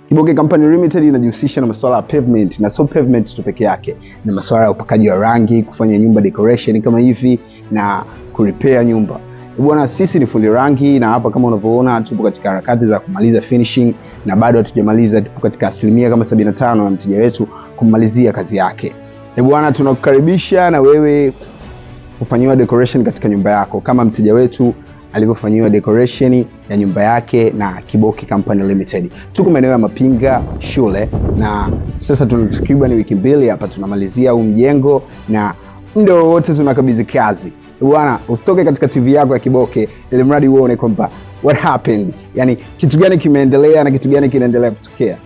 Kiboke Company Limited inajihusisha na masuala ya pavement, na sio pavement tu peke yake, na masuala ya upakaji wa rangi, kufanya nyumba decoration kama hivi na kurepair nyumba. Bwana, sisi ni fundi rangi, na hapa kama unavyoona tupo katika harakati za kumaliza finishing, na bado hatujamaliza, tupo katika asilimia kama 75 na mteja wetu kumalizia kazi yake. Bwana, tunakukaribisha na wewe kufanyiwa decoration katika nyumba yako kama mteja wetu alivyofanyiwa decoration ya nyumba yake na Kiboke Company Limited. Tuko maeneo ya Mapinga shule, na sasa tuna takriban wiki 2 hapa tunamalizia huu mjengo, na muda wote tunakabidhi kazi. Bwana, usitoke katika TV yako ya Kiboke ili mradi uone kwamba what happened, yani kitu gani kimeendelea na kitu gani kinaendelea kutokea.